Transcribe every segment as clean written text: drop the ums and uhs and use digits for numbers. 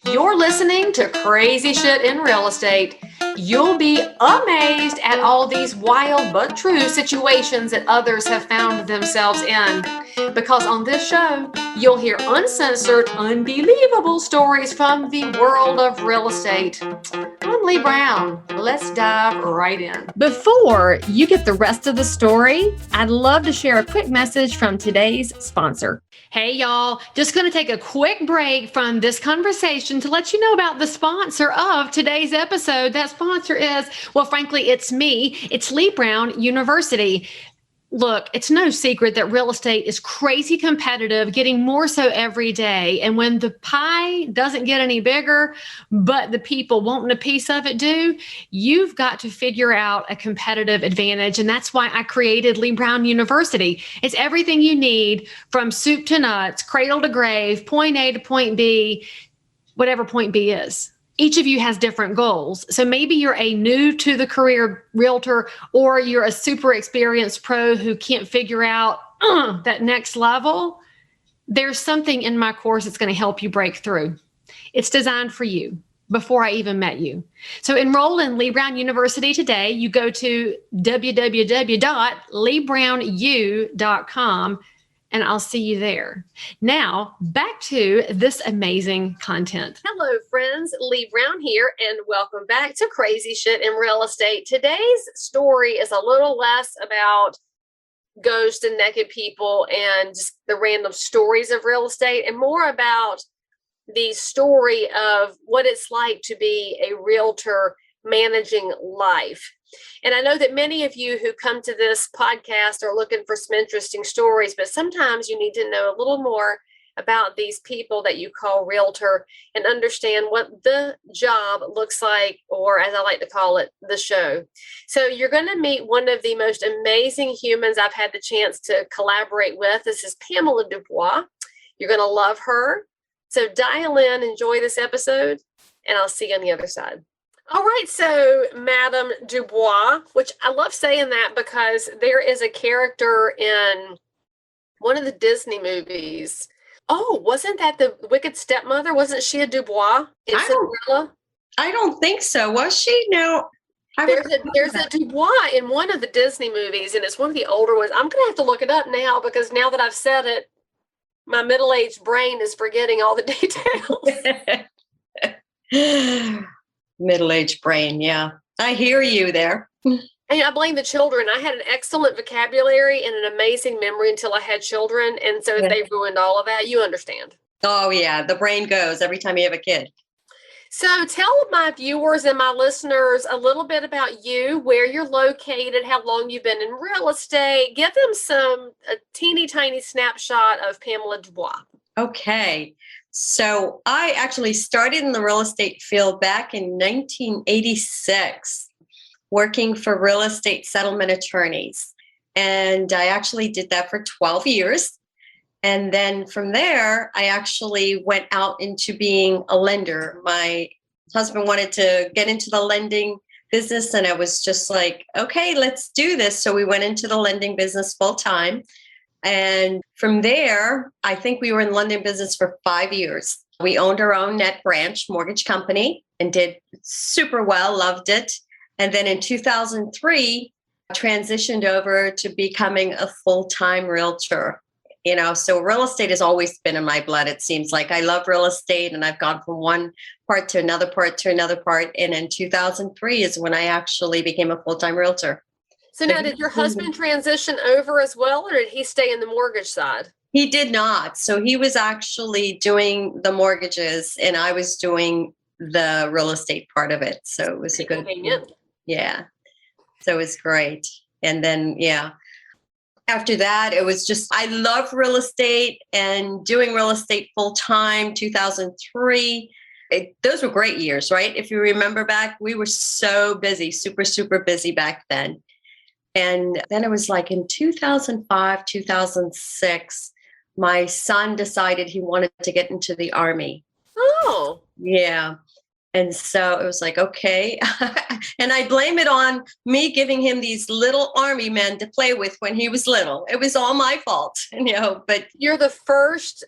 You're listening to Crazy Shit in Real Estate. You'll be amazed at all these wild but true situations that others have found themselves in. Because on this show, you'll hear uncensored, unbelievable stories from the world of real estate. I'm Leigh Brown. Let's dive right in. Before you get the rest of the story, I'd love to share a quick message from today's sponsor. Hey y'all, just going to take a quick break from this conversation to let you know about the sponsor of today's episode. That sponsor is, well, frankly, it's me. It's Leigh Brown University. Look, it's no secret that real estate is crazy competitive, getting more so every day. And when the pie doesn't get any bigger, but the people wanting a piece of it do, you've got to figure out a competitive advantage. And that's why I created Leigh Brown University. It's everything you need from soup to nuts, cradle to grave, point A to point B, whatever point B is. Each of you has different goals. So maybe you're a new to the career realtor, or you're a super experienced pro who can't figure out that next level. There's something in my course that's going to help you break through. It's designed for you before I even met you. So enroll in Leigh Brown University today. You go to www.leighbrownu.com. and I'll see you there. Now, back to this amazing content. Hello, friends. Leigh Brown here, and welcome back to Crazy Shit in Real Estate. Today's story is a little less about ghosts and naked people and just the random stories of real estate, and more about the story of what it's like to be a realtor managing life. And I know that many of you who come to this podcast are looking for some interesting stories, but sometimes you need to know a little more about these people that you call realtor and understand what the job looks like, or as I like to call it, the show. So you're going to meet one of the most amazing humans I've had the chance to collaborate with. This is Pamela DuBois. You're going to love her. So dial in, enjoy this episode, and I'll see you on the other side. All right, so Madame DuBois, which I love saying that because there is a character in one of the Disney movies. Oh, wasn't that the Wicked Stepmother? Wasn't she a DuBois in Cinderella? I don't think so. Was she? No. There's a DuBois in one of the Disney movies, and it's one of the older ones. I'm going to have to look it up now because now that I've said it, my middle-aged brain is forgetting all the details. Middle-aged brain, yeah. I hear you there. And I blame the children. I had an excellent vocabulary and an amazing memory until I had children. And so they ruined all of that. You understand. Oh, yeah. The brain goes every time you have a kid. So tell my viewers and my listeners a little bit about you, where you're located, how long you've been in real estate. Give them a teeny tiny snapshot of Pamela DuBois. Okay. So I actually started in the real estate field back in 1986, working for real estate settlement attorneys. And I actually did that for 12 years. And then from there, I actually went out into being a lender. My husband wanted to get into the lending business, and I was just like, okay, let's do this. So we went into the lending business full time. And from there, I think we were in London business for 5 years. We owned our own net branch mortgage company and did super well, loved it. And then in 2003, transitioned over to becoming a full-time realtor. So real estate has always been in my blood. It seems like I love real estate, and I've gone from one part to another part to another part. And in 2003 is when I actually became a full-time realtor. So now, did your husband transition over as well, or did he stay in the mortgage side? He did not. So he was actually doing the mortgages, and I was doing the real estate part of it. So it was a good, yeah. So it was great. And then, after that, it was just, I love real estate and doing real estate full time, 2003. Those were great years, right? If you remember back, we were so busy, super, super busy back then. And then it was like in 2005, 2006, my son decided he wanted to get into the Army. Oh. Yeah. And so it was like, okay. And I blame it on me giving him these little army men to play with when he was little. It was all my fault, but you're the first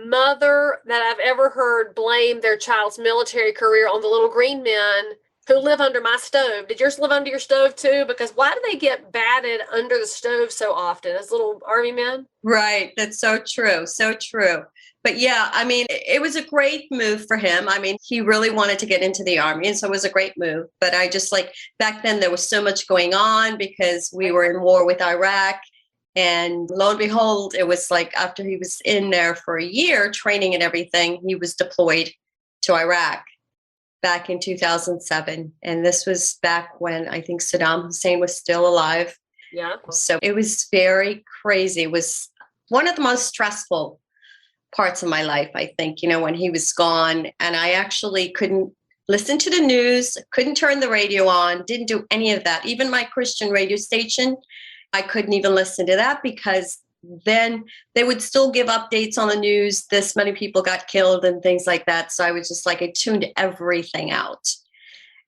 mother that I've ever heard blame their child's military career on the little green men who live under my stove. Did yours live under your stove too? Because why do they get batted under the stove so often as little army men? Right. That's so true. So true. But yeah, I mean, it was a great move for him. I mean, he really wanted to get into the army, and so it was a great move. But I just like back then there was so much going on because we were in war with Iraq. And lo and behold, it was like after he was in there for a year training and everything, he was deployed to Iraq back in 2007. And this was back when I think Saddam Hussein was still alive. Yeah. So it was very crazy. It was one of the most stressful parts of my life, I think, when he was gone. And I actually couldn't listen to the news, couldn't turn the radio on, didn't do any of that. Even my Christian radio station, I couldn't even listen to that because then they would still give updates on the news. This many people got killed and things like that. So I was just like, I tuned everything out.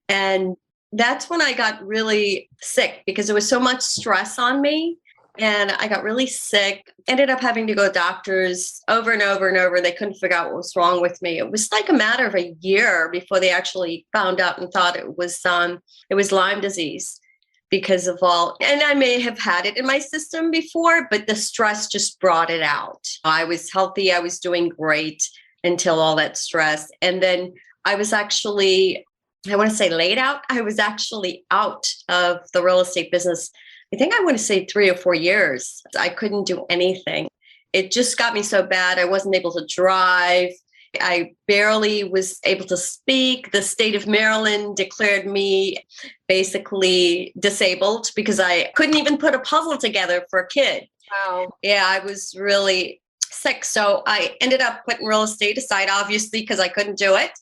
And that's when I got really sick because there was so much stress on me. And I got really sick, ended up having to go to doctors over and over and over. They couldn't figure out what was wrong with me. It was like a matter of a year before they actually found out and thought it was Lyme disease because of all, and I may have had it in my system before, but the stress just brought it out. I was healthy. I was doing great until all that stress. And then I was actually, I want to say laid out. I was actually out of the real estate business. I think I want to say 3 or 4 years. I couldn't do anything. It just got me so bad. I wasn't able to drive. I barely was able to speak. The state of Maryland declared me basically disabled because I couldn't even put a puzzle together for a kid. Wow. Yeah, I was really sick. So I ended up putting real estate aside, obviously, because I couldn't do it.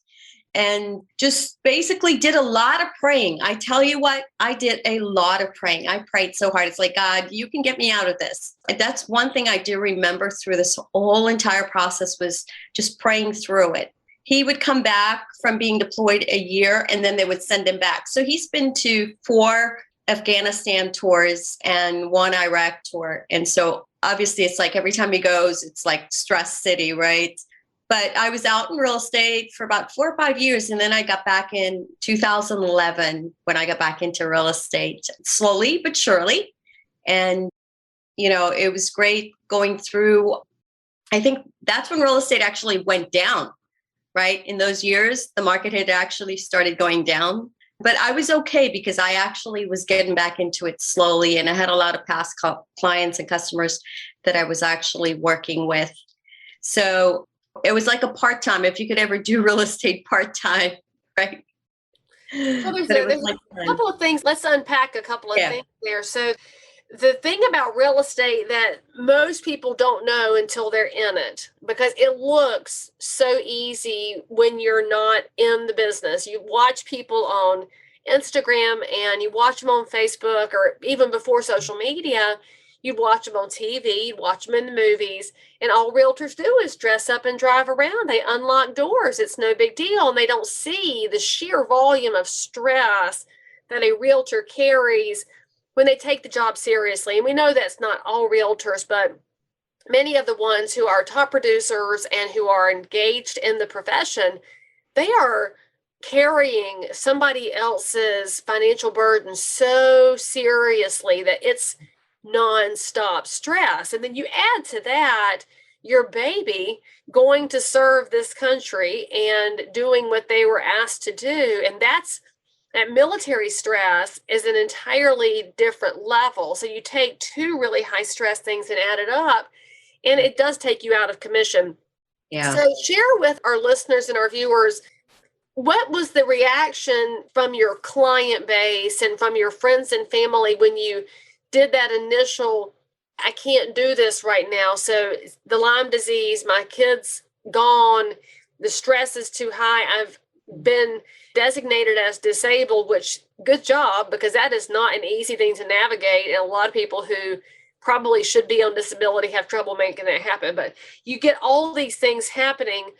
And just basically did a lot of praying. I tell you what, I did a lot of praying. I prayed so hard. It's like, God, you can get me out of this. And that's one thing I do remember through this whole entire process was just praying through it. He would come back from being deployed a year and then they would send him back. So he's been to 4 Afghanistan tours and 1 Iraq tour. And so obviously it's like every time he goes, it's like stress city, right? But I was out in real estate for about 4 or 5 years. And then I got back in 2011 when I got back into real estate, slowly but surely. And, it was great going through. I think that's when real estate actually went down, right? In those years, the market had actually started going down. But I was okay because I actually was getting back into it slowly. And I had a lot of past clients and customers that I was actually working with. So it was like a part-time, if you could ever do real estate part-time, right? Well, there's a couple of things. Let's unpack a couple of things there. So the thing about real estate that most people don't know until they're in it, because it looks so easy when you're not in the business. You watch people on Instagram and you watch them on Facebook or even before social media. You'd watch them on TV, you'd watch them in the movies, and all realtors do is dress up and drive around. They unlock doors. It's no big deal, and they don't see the sheer volume of stress that a realtor carries when they take the job seriously. And we know that's not all realtors, but many of the ones who are top producers and who are engaged in the profession, they are carrying somebody else's financial burden so seriously that it's nonstop stress. And then you add to that your baby going to serve this country and doing what they were asked to do. And that military stress is an entirely different level. So you take 2 really high stress things and add it up, and it does take you out of commission. Yeah. So share with our listeners and our viewers, what was the reaction from your client base and from your friends and family when you did that initial, I can't do this right now. So the Lyme disease, my kid's gone, the stress is too high. I've been designated as disabled, which good job, because that is not an easy thing to navigate. And a lot of people who probably should be on disability have trouble making that happen. But you get all these things happening.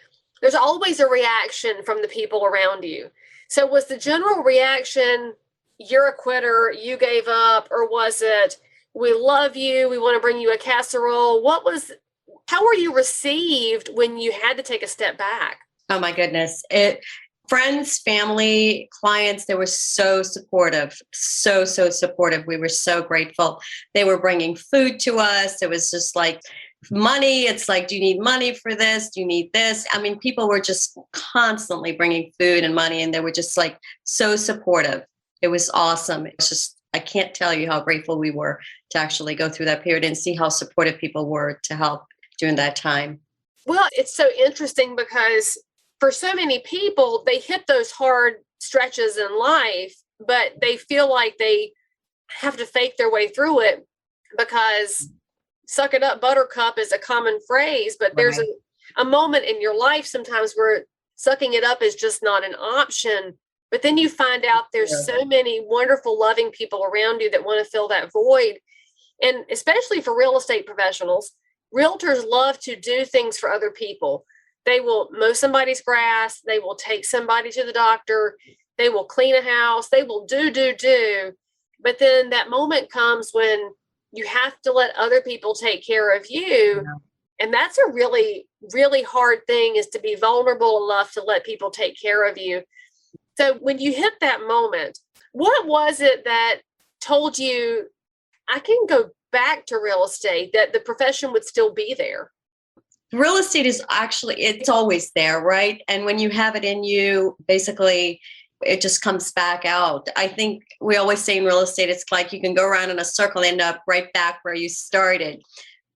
There's always a reaction from the people around you. So was the general reaction, you're a quitter, you gave up, or was it, we love you, we want to bring you a casserole? How were you received when you had to take a step back? Oh my goodness. Friends, family, clients, they were so supportive, so supportive. We were so grateful. They were bringing food to us. It was just like money. It's like, do you need money for this? Do you need this? I mean, people were just constantly bringing food and money, and they were just like so supportive. It was awesome. It's just, I can't tell you how grateful we were to actually go through that period and see how supportive people were to help during that time. Well, it's so interesting because for so many people, they hit those hard stretches in life, but they feel like they have to fake their way through it because suck it up, buttercup is a common phrase, but there's a moment in your life sometimes where sucking it up is just not an option. But then you find out there's so many wonderful, loving people around you that want to fill that void. And especially for real estate professionals, realtors love to do things for other people. They will mow somebody's grass. They will take somebody to the doctor. They will clean a house. They will do. But then that moment comes when you have to let other people take care of you. Yeah. And that's a really, really hard thing, is to be vulnerable enough to let people take care of you. So when you hit that moment, what was it that told you, I can go back to real estate, that the profession would still be there? Real estate is actually, it's always there, right? And when you have it in you, basically, it just comes back out. I think we always say in real estate, it's like you can go around in a circle and end up right back where you started.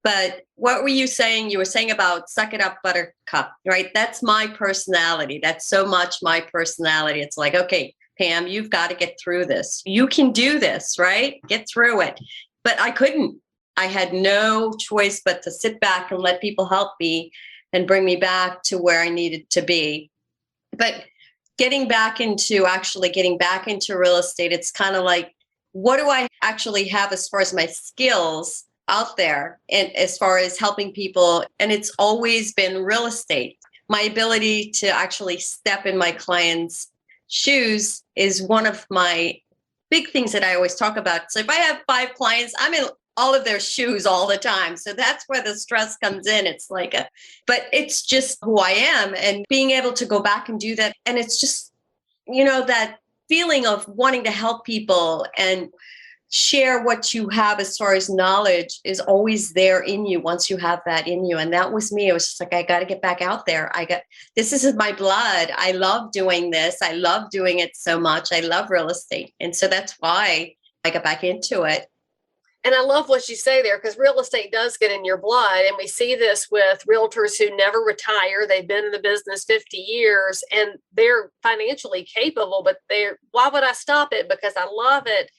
But what were you saying? You were saying about suck it up, buttercup, right? That's my personality. That's so much my personality. It's like, okay, Pam, you've got to get through this. You can do this, right? Get through it. But I couldn't. I had no choice but to sit back and let people help me and bring me back to where I needed to be. But getting back into real estate, it's kind of like, what do I actually have as far as my skills out there and as far as helping people? And it's always been real estate. My ability to actually step in my clients' shoes is one of my big things that I always talk about. So if I have 5 clients, I'm in all of their shoes all the time. So that's where the stress comes in. It's like but it's just who I am, and being able to go back and do that. And it's just, that feeling of wanting to help people and share what you have as far as knowledge is always there in you once you have that in you. And that was me. It was just like, I got to get back out there. This is my blood. I love doing this. I love doing it so much. I love real estate. And so that's why I got back into it. And I love what you say there, because real estate does get in your blood. And we see this with realtors who never retire. They've been in the business 50 years and they're financially capable, but why would I stop it? Because I love it.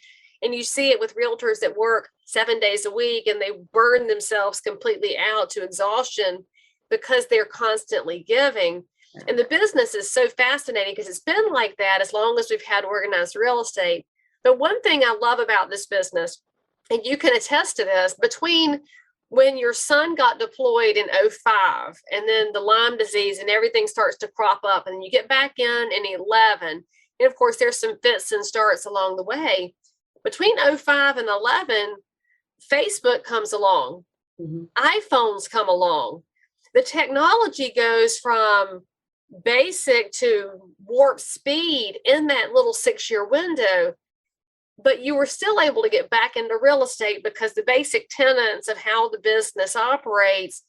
And you see it with realtors that work 7 days a week and they burn themselves completely out to exhaustion because they're constantly giving. And the business is so fascinating because it's been like that as long as we've had organized real estate. But one thing I love about this business, and you can attest to this, between when your son got deployed in 2005 and then the Lyme disease and everything starts to crop up, and you get back in 2011, and of course there's some fits and starts along the way. Between 2005 and 2011, Facebook comes along, iPhones come along. The technology goes from basic to warp speed in that little 6-year window. But you were still able to get back into real estate because the basic tenets of how the business operates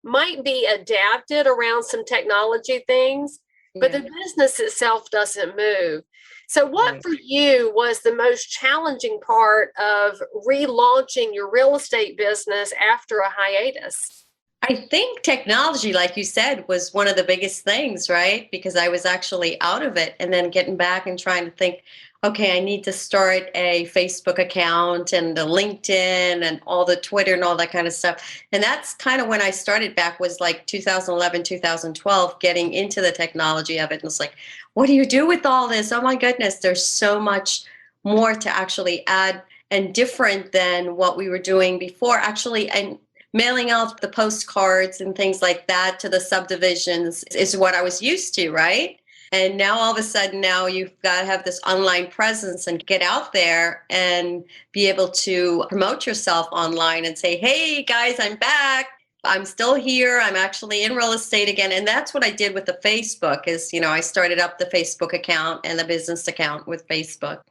might be adapted around some technology things, but the business itself doesn't move. So what for you was the most challenging part of relaunching your real estate business after a hiatus? I think technology, like you said, was one of the biggest things, right? Because I was actually out of it and then getting back and trying to think, okay, I need to start a Facebook account and the LinkedIn and all the Twitter and all that kind of stuff. And that's kind of when I started back, was like 2011, 2012, getting into the technology of it. And it's like, what do you do with all this? Oh my goodness, there's so much more to actually add and different than what we were doing before. Actually, and mailing out the postcards and things like that to the subdivisions is what I was used to, right? And now all of a sudden, now you've got to have this online presence and get out there and be able to promote yourself online and say, hey guys, I'm back. I'm still here. I'm actually in real estate again. And that's what I did with the Facebook is, I started up the Facebook account and the business account with Facebook.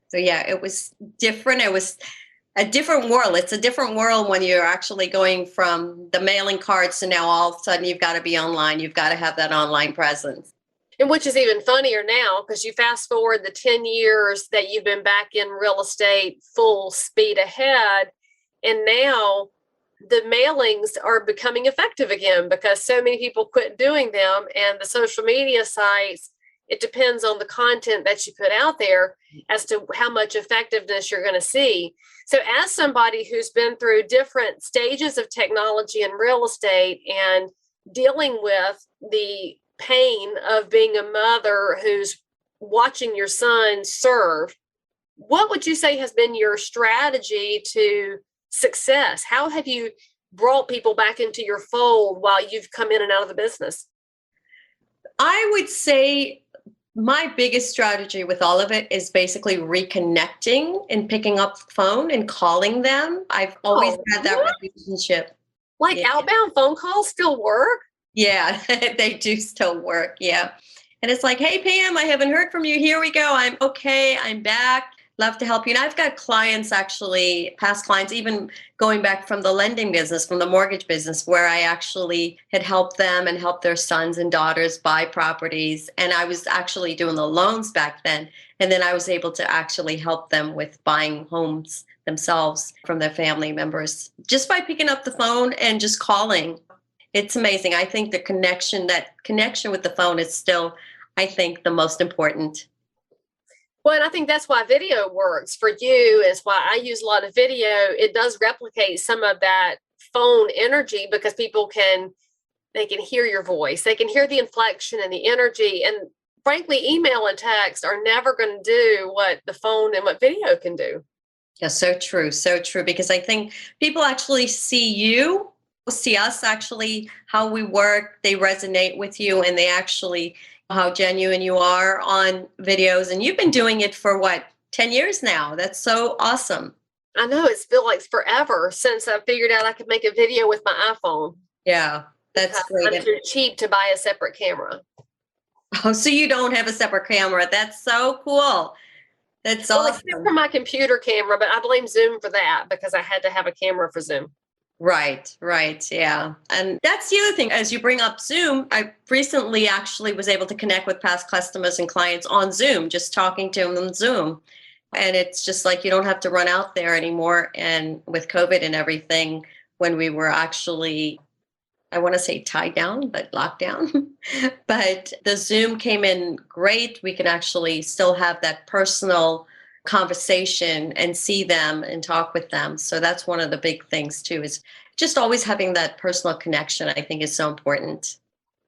So yeah, it was different. It was a different world. It's a different world when you're actually going from the mailing cards to now all of a sudden you've got to be online. You've got to have that online presence. And which is even funnier now because you fast forward the 10 years that you've been back in real estate full speed ahead. And now the mailings are becoming effective again because so many people quit doing them. And the social media sites, it depends on the content that you put out there as to how much effectiveness you're going to see. So as somebody who's been through different stages of technology in real estate and dealing with the pain of being a mother who's watching your son serve, what would you say has been your strategy to success? How have you brought people back into your fold while you've come in and out of the business? I would say my biggest strategy with all of it is basically reconnecting and picking up the phone and calling them. I've always had that relationship. Like outbound phone calls still work? Yeah, they do still work. Yeah. And it's like, hey, Pam, I haven't heard from you. Here we go. I'm okay. I'm back. Love to help you. And I've got clients, actually, past clients, even going back from the lending business, from the mortgage business, where I actually had helped them and helped their sons and daughters buy properties. And I was actually doing the loans back then. And then I was able to actually help them with buying homes themselves from their family members just by picking up the phone and just calling. It's amazing. I think that connection with the phone is still, I think, the most important. Well, and I think that's why video works for you, is why I use a lot of video. It does replicate some of that phone energy because they can hear your voice. They can hear the inflection and the energy. And frankly, email and text are never going to do what the phone and what video can do. Yeah, so true. So true. Because I think people actually see us actually, how we work, they resonate with you, and they actually how genuine you are on videos. And you've been doing it for 10 years now. That's so awesome. I know, it's feel like forever since I figured out I could make a video with my iPhone. Yeah, that's great. I'm too cheap to buy a separate camera. Oh, so you don't have a separate camera. That's so cool. That's awesome. Except for my computer camera, but I blame Zoom for that because I had to have a camera for Zoom. Right. Yeah. And that's the other thing. As you bring up Zoom, I recently actually was able to connect with past customers and clients on Zoom, just talking to them on Zoom. And it's just like you don't have to run out there anymore. And with COVID and everything, when we were actually, I want to say tied down, but locked down. But the Zoom came in great. We can actually still have that personal conversation and see them and talk with them. So that's one of the big things too, is just always having that personal connection, I think is so important.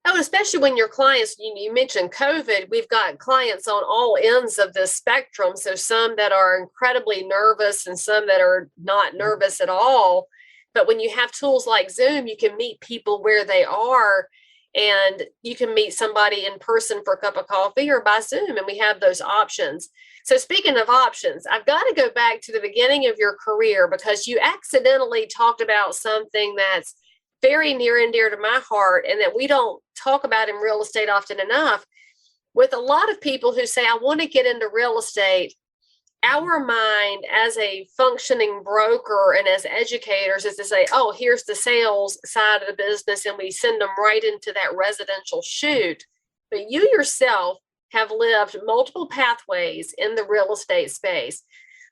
Oh, especially when your clients, you mentioned COVID, we've got clients on all ends of the spectrum. So some that are incredibly nervous and some that are not nervous at all. But when you have tools like Zoom, you can meet people where they are, and you can meet somebody in person for a cup of coffee or by Zoom, and we have those options. So speaking of options, I've got to go back to the beginning of your career because you accidentally talked about something that's very near and dear to my heart and that we don't talk about in real estate often enough. With a lot of people who say, I want to get into real estate, our mind as a functioning broker and as educators is to say, oh, here's the sales side of the business, and we send them right into that residential chute. But you yourself have lived multiple pathways in the real estate space.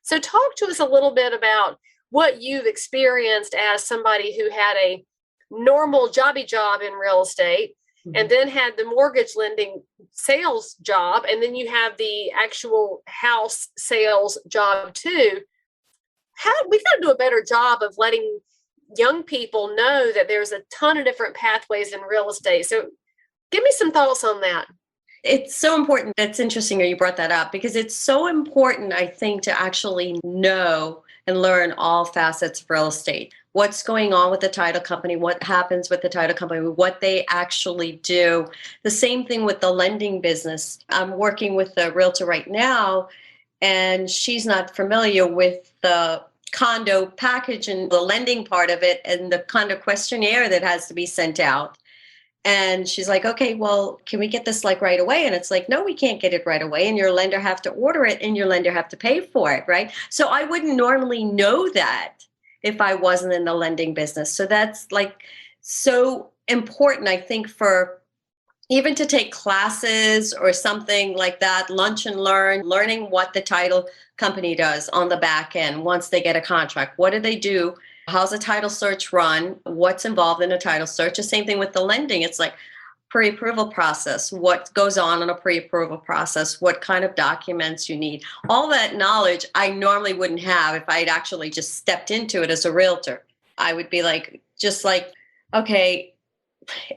So talk to us a little bit about what you've experienced as somebody who had a normal jobby job in real estate, and then had the mortgage lending sales job, and then you have the actual house sales job too. We've got to do a better job of letting young people know that there's a ton of different pathways in real estate. So give me some thoughts on that. It's so important. It's interesting you brought that up because it's so important, I think, to actually know and learn all facets of real estate. What's going on with the title company, what happens with the title company, what they actually do. The same thing with the lending business. I'm working with a realtor right now, and she's not familiar with the condo package and the lending part of it and the condo questionnaire that has to be sent out. And she's like, okay, well, can we get this like right away? And it's like, no, we can't get it right away. And your lender have to order it and your lender have to pay for it, right? So I wouldn't normally know that if I wasn't in the lending business. So that's like so important, I think, for even to take classes or something like that, lunch and learn, learning what the title company does on the back end once they get a contract. What do they do? How's a title search run? What's involved in a title search? The same thing with the lending. It's like pre-approval process. What goes on in a pre-approval process? What kind of documents you need? All that knowledge I normally wouldn't have if I'd actually just stepped into it as a realtor. I would be like, just like, okay,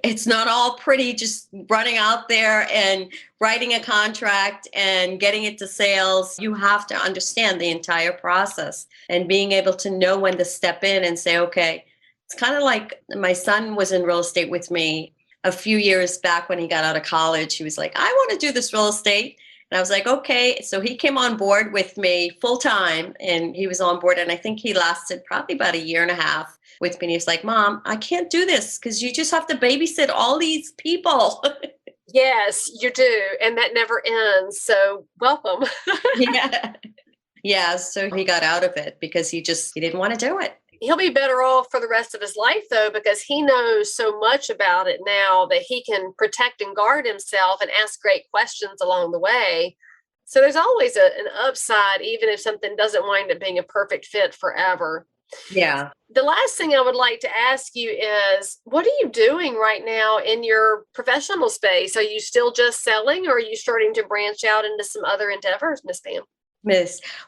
it's not all pretty just running out there and writing a contract and getting it to sales. You have to understand the entire process and being able to know when to step in and say, okay, it's kind of like my son was in real estate with me a few years back when he got out of college. He was like, I want to do this real estate. And I was like, okay. So he came on board with me full time and he was on board. And I think he lasted probably about a year and a half with me. And he's like, Mom, I can't do this because you just have to babysit all these people. Yes, you do. And that never ends. So welcome. Yeah. Yeah. So he got out of it because he didn't want to do it. He'll be better off for the rest of his life, though, because he knows so much about it now that he can protect and guard himself and ask great questions along the way. So there's always an upside, even if something doesn't wind up being a perfect fit forever. Yeah. The last thing I would like to ask you is, what are you doing right now in your professional space? Are you still just selling, or are you starting to branch out into some other endeavors, Miss Pam?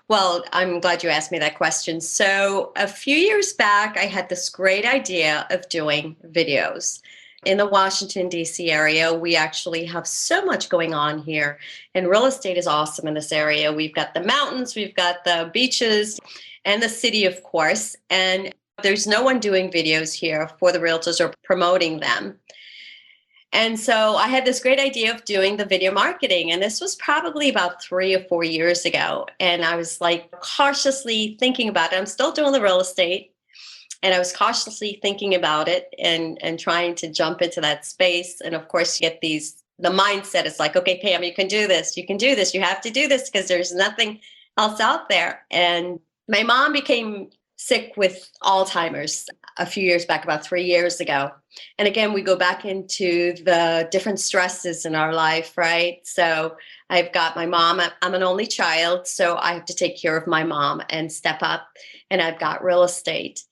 Well, I'm glad you asked me that question. So a few years back, I had this great idea of doing videos. In the Washington, D.C. area, we actually have so much going on here. And real estate is awesome in this area. We've got the mountains, we've got the beaches, and the city, of course. And there's no one doing videos here for the realtors or promoting them. And so I had this great idea of doing the video marketing. And this was probably about 3 or 4 years ago. And I was like cautiously thinking about it. I'm still doing the real estate. And I was cautiously thinking about it and trying to jump into that space. And of course, you get the mindset. It's like, okay, Pam, you can do this. You can do this. You have to do this because there's nothing else out there. And my mom became sick with Alzheimer's a few years back, about 3 years ago. And again, we go back into the different stresses in our life, right? So I've got my mom. I'm an only child, so I have to take care of my mom and step up. And I've got real estate.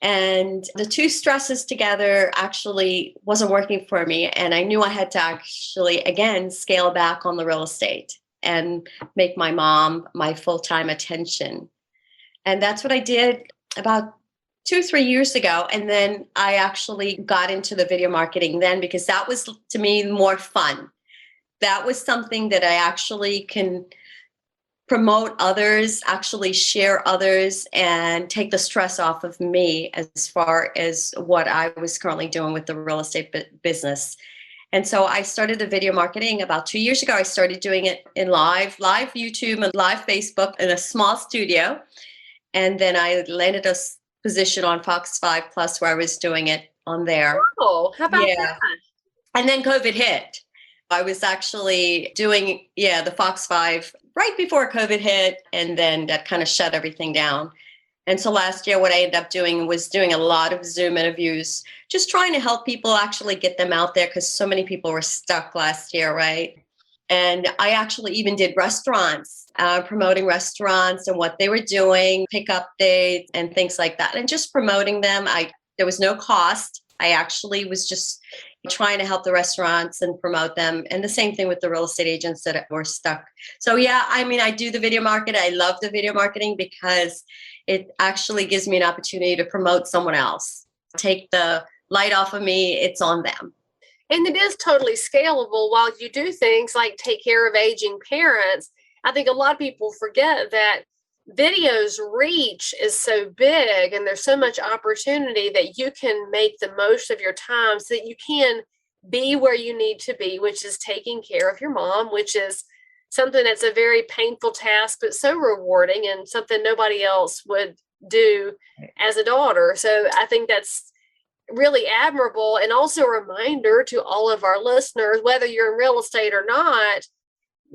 And the two stresses together actually wasn't working for me. And I knew I had to actually, again, scale back on the real estate and make my mom my full-time attention. And that's what I did about 2 or 3 years ago. And then I actually got into the video marketing then because that was, to me, more fun. That was something that I actually can promote others, actually share others, and take the stress off of me as far as what I was currently doing with the real estate business. And so I started the video marketing about 2 years ago. I started doing it in live YouTube and live Facebook in a small studio. And then I landed a position on Fox 5 Plus where I was doing it on there. Oh, how about that? And then COVID hit. I was actually doing, the Fox 5 right before COVID hit, and then that kind of shut everything down. And so last year, what I ended up doing was doing a lot of Zoom interviews, just trying to help people actually get them out there because so many people were stuck last year, right? And I actually even did restaurants, promoting restaurants and what they were doing, pick-up dates and things like that, and just promoting them. There was no cost. I actually was just trying to help the restaurants and promote them. And the same thing with the real estate agents that were stuck. So I do the video marketing. I love the video marketing because it actually gives me an opportunity to promote someone else. Take the light off of me, it's on them. And it is totally scalable. While you do things like take care of aging parents, I think a lot of people forget that video's reach is so big and there's so much opportunity that you can make the most of your time so that you can be where you need to be, which is taking care of your mom, which is something that's a very painful task, but so rewarding and something nobody else would do as a daughter. So I think that's really admirable, and also a reminder to all of our listeners, whether you're in real estate or not,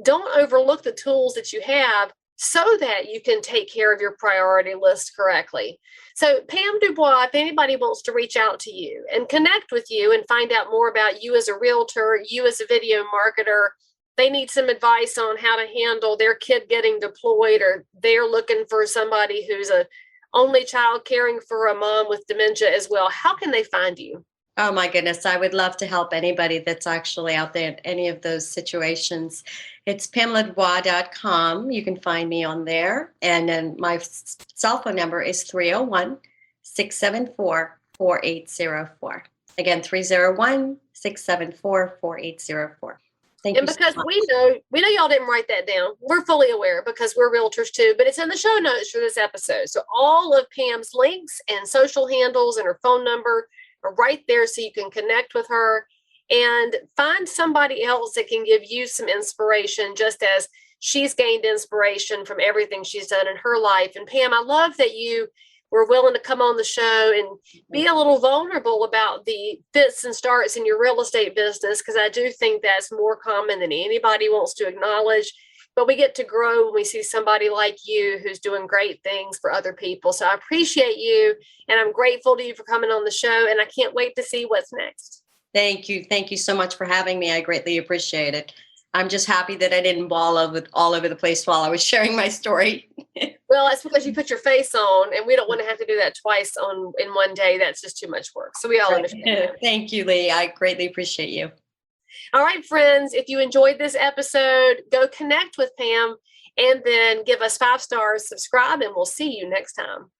don't overlook the tools that you have so that you can take care of your priority list correctly. So Pam DuBois, if anybody wants to reach out to you and connect with you and find out more about you as a realtor, you as a video marketer, they need some advice on how to handle their kid getting deployed, or they're looking for somebody who's a only child caring for a mom with dementia as well, how can they find you? Oh my goodness, I would love to help anybody that's actually out there in any of those situations. It's PamelaDuBois.com. You can find me on there. And then my cell phone number is 301-674-4804. Again, 301-674-4804. Thank you. And because we know y'all didn't write that down. We're fully aware because we're realtors too, but it's in the show notes for this episode. So all of Pam's links and social handles and her phone number are right there, so you can connect with her and find somebody else that can give you some inspiration, just as she's gained inspiration from everything she's done in her life. And Pam, I love that you were willing to come on the show and be a little vulnerable about the fits and starts in your real estate business, because I do think that's more common than anybody wants to acknowledge. But we get to grow when we see somebody like you who's doing great things for other people. So I appreciate you, and I'm grateful to you for coming on the show, and I can't wait to see what's next. Thank you. Thank you so much for having me. I greatly appreciate it. I'm just happy that I didn't ball all over the place while I was sharing my story. Well, that's because you put your face on, and we don't want to have to do that twice in one day. That's just too much work. So we all understand. Thank you, Leigh. I greatly appreciate you. All right, friends, if you enjoyed this episode, go connect with Pam and then give us 5 stars, subscribe, and we'll see you next time.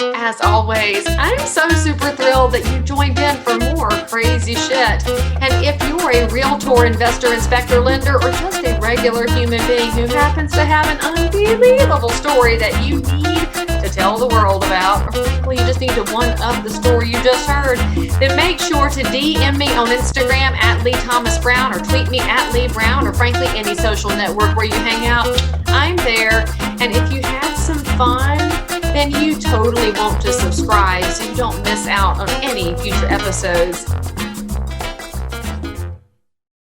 As always, I'm so super thrilled that you joined in for more crazy shit. And if you're a realtor, investor, inspector, lender, or just a regular human being who happens to have an unbelievable story that you need to tell the world about, or frankly, you just need to one-up the story you just heard, then make sure to DM me on Instagram at Leigh Thomas Brown, or tweet me at Leigh Brown, or frankly, any social network where you hang out. I'm there. And if you had some fun, then you totally want to subscribe so you don't miss out on any future episodes.